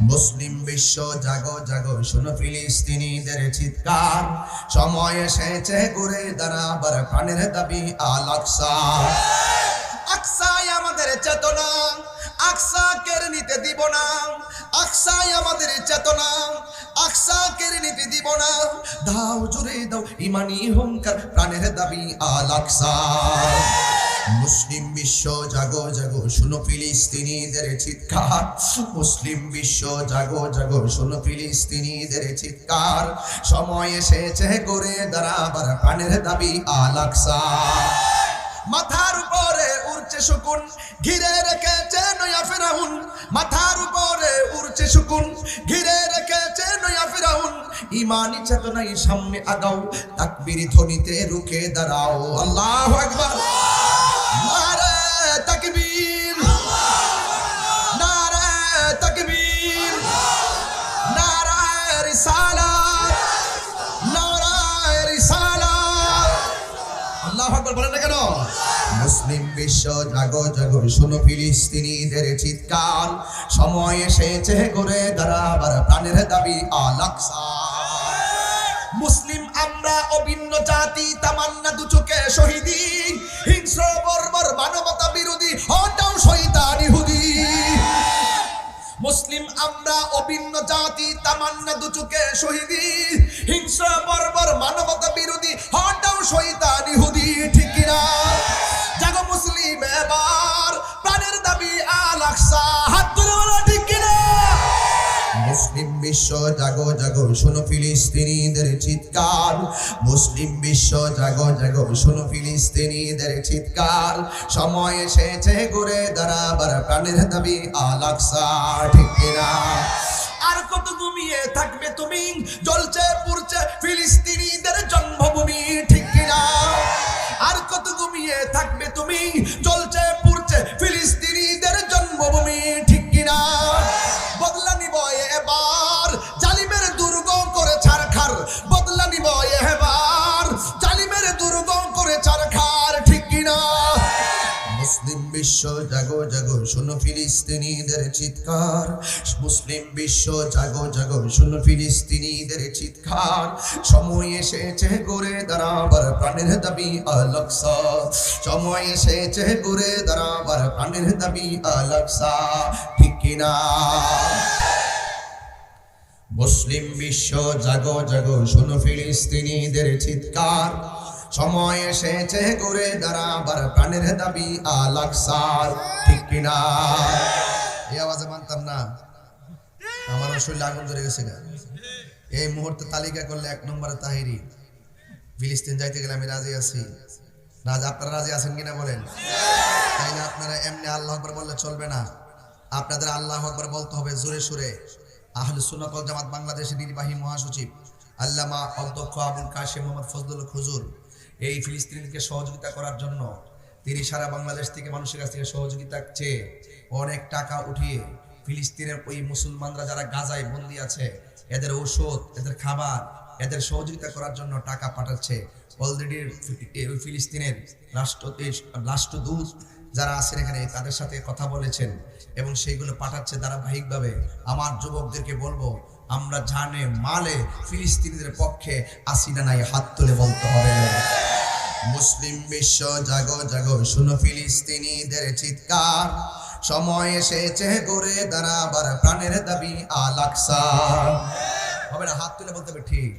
মুসলিম বিশ্ব জাগো জাগো শোনো ফিলিস্তিনিদের চিৎকার, সময় এসেছে ঘুরে দাঁড়াবার প্রাণের দাবি আল আকসা। আকসাই আমাদের চেতনা, আকসা কেড়ে নিতে দিব না। আকসাই আমাদের চেতনা, আকসা কেড়ে নিতে দিব না। দাও জুড়ে দাও ইমানি হুঙ্কার, প্রাণের দাবি আল আকসা। মুসলিম বিশ্ব জাগো জাগো শোনো ফিলিস্তিনিদের চিৎকার, মুসলিম বিশ্ব জাগো জাগো শোনো ফিলিস্তিনিদের চিৎকার, সময় এসেছে ঘুরে দাঁড়াবার প্রাণের দাবি আল আকসা। মাথার উপরে উড়ছে শকুন, ঘিরে রেখেছে নয়া ফেরাউন। মাথার উপরে উড়ছে শকুন, ঘিরে রেখেছে নয়া ফেরাউন। ইমানি চেতনায় সামনে আগাও, তাকবীর ধ্বনিতে রুখে দাঁড়াও। আল্লাহু আকবার, নারে তাকবীর, নারে তাকবীর, নারে রিসালাত, নারে রিসালাত। আল্লাহু আকবার বলেন না কেন? মুসলিম বিশ্ব জাগো জাগো শোনো ফিলিস্তিনিদের চিৎকার, সময় এসেছে ঘুরে দাঁড়াবার প্রাণের দাবি আল আকসা। মুসলিম আমরা অভিন্ন জাতি, তামান্না দু চোখে শহীদি, হিংস্র বর্বর মানবতা বিরোধী, হটাও শয়তান ইহুদি। মুসলিম আমরা অভিন্ন জাতি, তামান্না দু চোখে শহীদি, হিংস্র বর্বর মানবতা বিরোধী, হটাও শয়তান ইহুদি। ঠিক কিনা? জাগো মুসলিম এবার, প্রাণের দাবি আল আকসা। হাত তুলে বলো ঠিক কিনা? মুসলিম বিশ্ব জাগো জাগো শোনো ফিলিস্তিনিদের চিৎকার, মুসলিম বিশ্ব জাগো জাগো শোনো ফিলিস্তিনিদের চিৎকার, সময় এসেছে ঘুরে দাঁড়াবার প্রাণের দাবি আল আকসা। ঠিক কিনা? আর কত ঘুমিয়ে থাকবে তুমি, জ্বলছে পুড়ছে ফিলিস্তিনিদের জন্মভূমি। ঠিক কিনা? আর কত ঘুমিয়ে থাকবে তুমি, জ্বলছে পুড়ছে ফিলিস্তিনিদের জন্মভূমি। ঠিক কিনা? বদলা নিব এবার, জালিমের দুর্গ করে ছারখার। বদলা নিব এবার, জালিমের দুর্গ করে ছারখার। ঠিক কিনা? মুসলিম বিশ্ব জাগো জাগো শোনো ফিলিস্তিনিদের চিৎকার, মুসলিম বিশ্ব জাগো জাগো শোনো ফিলিস্তিনিদের চিৎকার, সময় এসেছে ঘুরে দাঁড়াবার প্রাণের দাবি আল আকসা। সময় এসেছে ঘুরে দাঁড়াবার প্রাণের দাবি আল আকসা। ঠিক কিনা? মুসলিম বিশ্ব জাগো জাগো শোনো ফিলিস্তিনিদের চিৎকার, সময় এসেছে ঘুরে দাঁড়াবার প্রাণের দাবি আল আকসা। ঠিক কিনা? এই আওয়াজে মানতাম না, আমার শরীরে আগুন ধরে গেছে গা। এই মুহূর্তে তালিকা করলে 1 নম্বরে তাহিরি। ফিলিস্তিন যাইতে গেলে আমি রাজি আছি। রাজি? আপনারা রাজি আছেন কিনা বলেন? তাই না? আপনারা এমনি আল্লাহু আকবার বললে চলবে না, আপনাদের আল্লাহু আকবার বলতে হবে জোরে সুরে। আহলে সুন্নাত ওয়াল জামাত বাংলাদেশের নির্বাহী মহাসচিব আল্লামা অধ্যক্ষ আবুল কাশেম মোহাম্মদ ফজলুল হুজুর এই ফিলিস্তিনিকে সহযোগিতা করার জন্য তিনি সারা বাংলাদেশ থেকে মানুষের কাছ থেকে সহযোগিতা চেয়ে অনেক টাকা উঠিয়ে ফিলিস্তিনের ওই মুসলমানরা যারা গাজায় বন্দী আছে, এদের ঔষধ, এদের খাবার, এদের সহযোগিতা করার জন্য টাকা পাঠাচ্ছে। অলরেডি ফিলিস্তিনের রাষ্ট্রদূত যারা আছেন এখানে তাদের সাথে কথা বলেছেন এবং সেইগুলো পাঠাচ্ছে ধারাবাহিকভাবে। আমার যুবকদেরকে বলবো, আমরা জানে মালে ফিলিস্তিনিদের পক্ষে আসি না নাই, হাত তুলে বলতে হবে। মুসলিম বিশ্ব জাগো জাগো শোনো ফিলিস্তিনিদের চিৎকার, সময় এসেছে ঘুরে দাঁড়াবার প্রাণের দাবি আল আকসা। হবে না? হাত তুলে বলতে হবে। ঠিক।